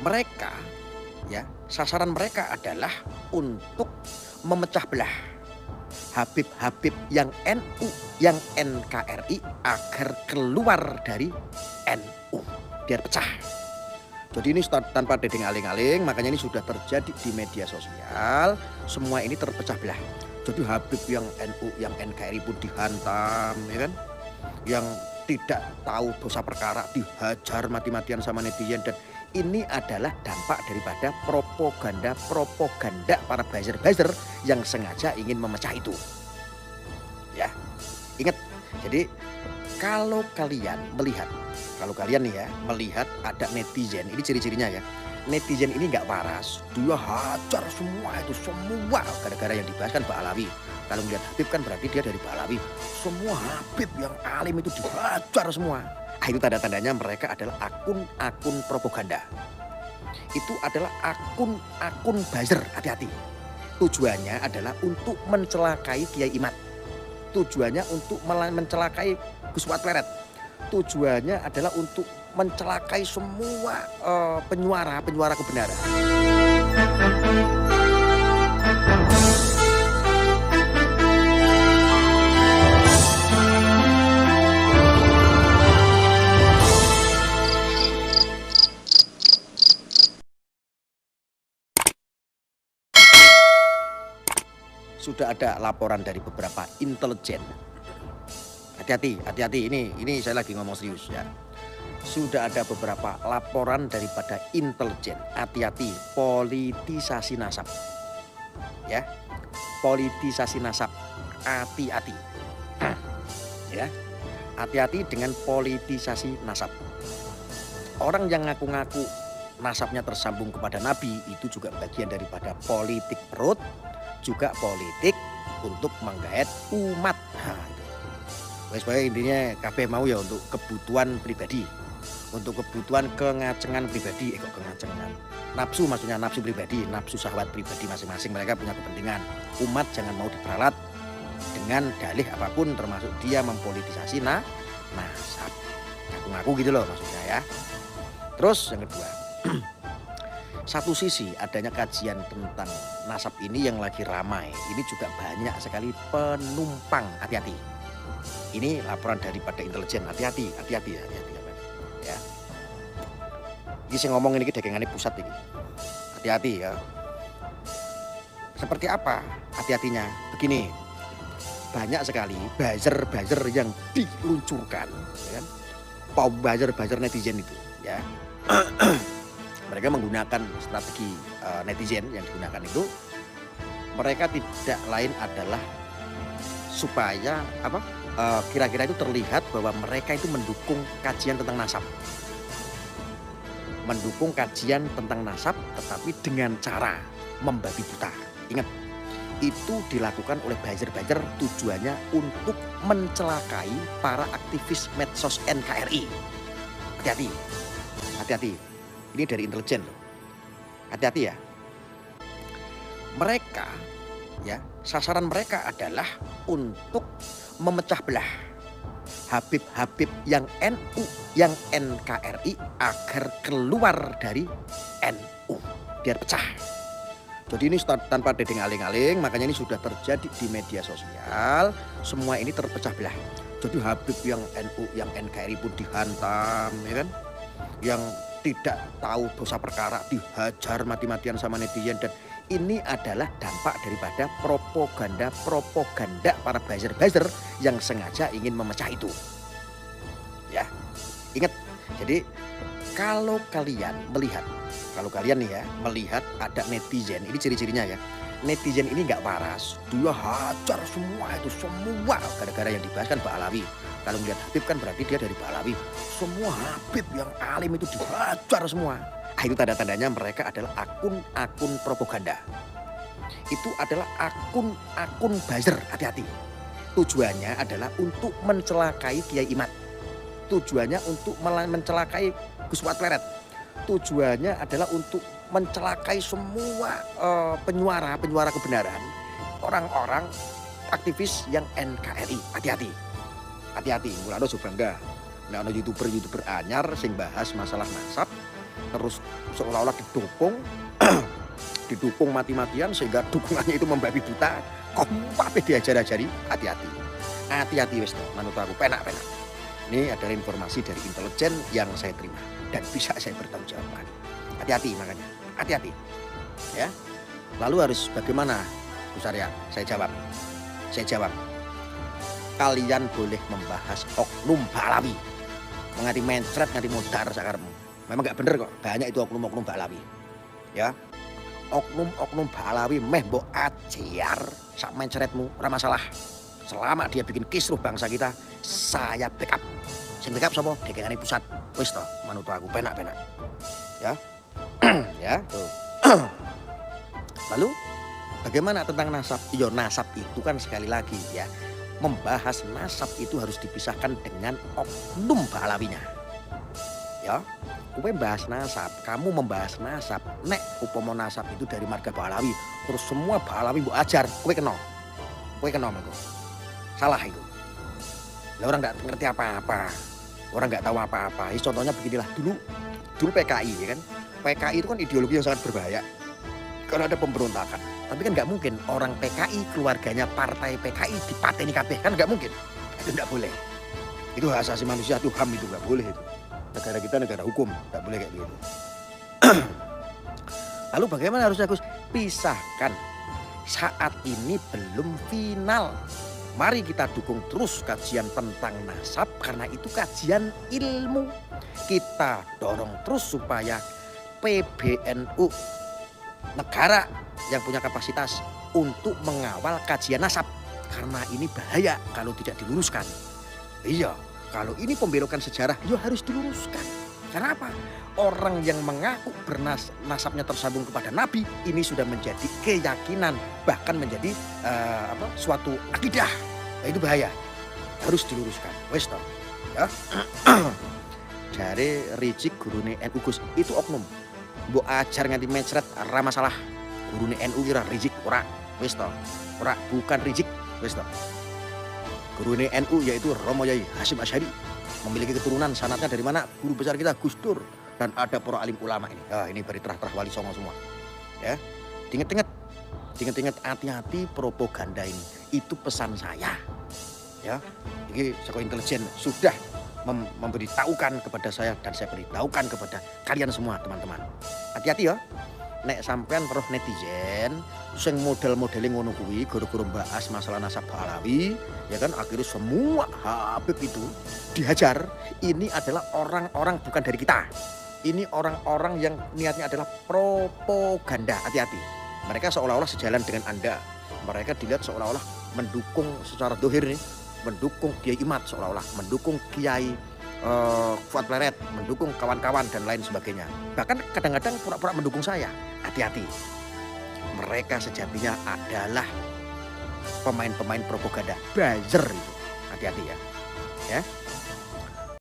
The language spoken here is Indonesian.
Mereka ya, sasaran mereka adalah untuk memecah belah Habib-habib yang NU, yang NKRI agar keluar dari NU, biar pecah. Jadi ini tanpa dedeng aling-aling, makanya ini sudah terjadi di media sosial, semua ini terpecah belah. Jadi Habib yang NU, yang NKRI pun dihantam, ya kan? Yang tidak tahu dosa perkara dihajar mati-matian sama netizen, dan ini adalah dampak daripada propaganda para buzzer-buzzer yang sengaja ingin memecah itu. Ya, ingat. Jadi kalau kalian nih ya, melihat ada netizen, ini ciri-cirinya ya. Netizen ini nggak waras, dia hajar semua gara-gara yang dibahas kan Pak Alawi. Kalau melihat Habib kan berarti dia dari Pak Alawi. Semua Habib yang alim itu dihajar semua. Itu tanda-tandanya mereka adalah akun-akun propaganda. Itu adalah akun-akun buzzer, hati-hati. Tujuannya adalah untuk mencelakai Kiai Imad. Tujuannya untuk mencelakai Gus Watpleret. Tujuannya adalah untuk mencelakai semua penyuara kebenaran. Sudah ada laporan dari beberapa intelijen. Hati-hati, ini saya lagi ngomong serius ya. Sudah ada beberapa laporan daripada intelijen. Hati-hati, politisasi nasab. Ya, politisasi nasab. Hati-hati. Ya, hati-hati dengan politisasi nasab. Orang yang ngaku-ngaku nasabnya tersambung kepada Nabi itu juga bagian daripada politik perut, juga politik untuk menggait umat. Nah, itu. Intinya kabeh mau ya untuk kebutuhan pribadi, untuk kebutuhan kengacengan pribadi, kengacengan. Nafsu, maksudnya nafsu pribadi, nafsu syahwat pribadi masing-masing, mereka punya kepentingan. Umat jangan mau diperalat dengan dalih apapun, termasuk dia mempolitisasi nasab. Ngaku-ngaku gitu loh maksudnya ya. Terus yang kedua, satu sisi adanya kajian tentang nasab ini yang lagi ramai, ini juga banyak sekali penumpang. Hati-hati. Ini laporan daripada intelijen. Hati-hati ya. Ini saya ngomong ini dagingane pusat ini. Hati-hati ya. Seperti apa hati-hatinya? Begini, banyak sekali buzzer yang diluncurkan, ya kan? Buzzer netizen itu, ya. Mereka menggunakan strategi netizen yang digunakan itu, mereka tidak lain adalah supaya kira-kira itu terlihat bahwa mereka itu mendukung kajian tentang nasab. Mendukung kajian tentang nasab tetapi dengan cara membabi buta. Ingat, itu dilakukan oleh buzzer tujuannya untuk mencelakai para aktivis medsos NKRI. Hati-hati. Ini dari intelijen loh. Hati-hati ya. Mereka ya, sasaran mereka adalah untuk memecah belah Habib-habib yang NU, yang NKRI agar keluar dari NU, biar pecah. Jadi ini tanpa dedeng aling-aling, makanya ini sudah terjadi di media sosial, semua ini terpecah belah. Jadi Habib yang NU, yang NKRI pun dihantam, ya kan? Yang tidak tahu dosa perkara dihajar mati-matian sama netizen, dan ini adalah dampak daripada propaganda para buzzer yang sengaja ingin memecah itu. Ya, ingat. Jadi kalau kalian nih ya, melihat ada netizen, ini ciri-cirinya ya. Netizen ini nggak waras, dia hajar semua gara-gara yang dibahas kan Pak Alawi. Kalau melihat Habib kan berarti dia dari Pak Alawi. Semua Habib yang alim itu dihajar semua. Itu tanda-tandanya mereka adalah akun-akun propaganda. Itu adalah akun-akun buzzer, hati-hati. Tujuannya adalah untuk mencelakai Kiai Imad. Tujuannya untuk mencelakai Gus Watpleret. Tujuannya adalah untuk mencelakai semua penyuara kebenaran, orang-orang aktivis yang NKRI. Hati-hati, mulane aja bangga. Nek ana youtuber anyar sing bahas masalah nasab, terus seolah-olah didukung didukung mati-matian sehingga dukungannya itu membabi buta. Kabeh diajar-ajari, hati-hati. Hati-hati wis manut aku penak-penak. Ini adalah informasi dari intelijen yang saya terima dan bisa saya bertanggungjawabkan. Hati-hati makanya, hati-hati. Ya. Lalu harus bagaimana? Bu Sarya, saya jawab. Kalian boleh membahas oknum Balawi. Mengati mencret, nganti modar sakarmu. Memang nggak bener kok, banyak itu oknum-oknum Balawi. Ya. Oknum-oknum Balawi meh mbok ajar sak mencretmu, ora masalah. Selama dia bikin kisruh bangsa kita, saya backup. Sing backup sapa? DKN pusat. Wis to, manut aku penak-penak. Ya. Ya, tuh. Lalu bagaimana tentang nasab? Yo nasab itu kan sekali lagi ya, membahas nasab itu harus dipisahkan dengan oknum Balawinya. Ya. Kowe bahas nasab, kamu membahas nasab, nek upama nasab itu dari marga Balawi, terus semua Balawi mbok ajar, kowe kena mengko. Salah itu. Lah orang nggak ngerti apa-apa, orang nggak tahu apa-apa. Contohnya beginilah, dulu PKI ya kan, PKI itu kan ideologi yang sangat berbahaya karena ada pemberontakan. Tapi kan nggak mungkin orang PKI, keluarganya partai PKI dipateni kabeh, kan nggak mungkin. Itu nggak boleh. Itu hak asasi manusia, itu HAM, itu nggak boleh itu. Negara kita negara hukum, nggak boleh kayak gitu. Lalu bagaimana harusnya Gus? Pisahkan. Saat ini belum final. Mari kita dukung terus kajian tentang nasab karena itu kajian ilmu. Kita dorong terus supaya PBNU, negara yang punya kapasitas untuk mengawal kajian nasab. Karena ini bahaya kalau tidak diluruskan. Iya, kalau ini pembelokan sejarah, ya harus diluruskan. Karena apa? Orang yang mengaku nasabnya tersambung kepada Nabi, ini sudah menjadi keyakinan, bahkan menjadi suatu akidah. Nah, itu bahaya, harus diluruskan. Wes toh, ya. Jare Rizik gurune NU Gus, itu oknum. Mbok ajar nganti mencret, ora masalah. Gurune NU kira Rizik ora, wes toh. Ora, bukan Rizik, wes toh. Gurune NU yaitu Romo Yai Hasyim Asy'ari, memiliki keturunan sanatnya dari mana? Guru besar kita Gus Dur, dan ada para alim ulama ini. Ini dari terah-terah wali songo semua. Ya, inget-inget hati-hati propaganda ini. Itu pesan saya. Ya, ini saka intelijen sudah memberitahukan kepada saya dan saya beritahukan kepada kalian semua teman-teman. Hati-hati ya. Nek sampean roh netizen sing model-modeling ngono kuwi gara-gara bahas masalah nasab Balawi, ya kan akhirnya semua Habib itu dihajar. Ini adalah orang-orang bukan dari kita. Ini orang-orang yang niatnya adalah propaganda. Hati-hati. Mereka seolah-olah sejalan dengan Anda. Mereka dilihat seolah-olah mendukung secara dohir nih, mendukung Kiai Imad, seolah-olah mendukung Kiai Fuad Pleret, mendukung kawan-kawan dan lain sebagainya. Bahkan kadang-kadang pura-pura mendukung saya. Hati-hati. Mereka sejatinya adalah pemain-pemain propaganda, buzzer itu. Hati-hati ya. Ya.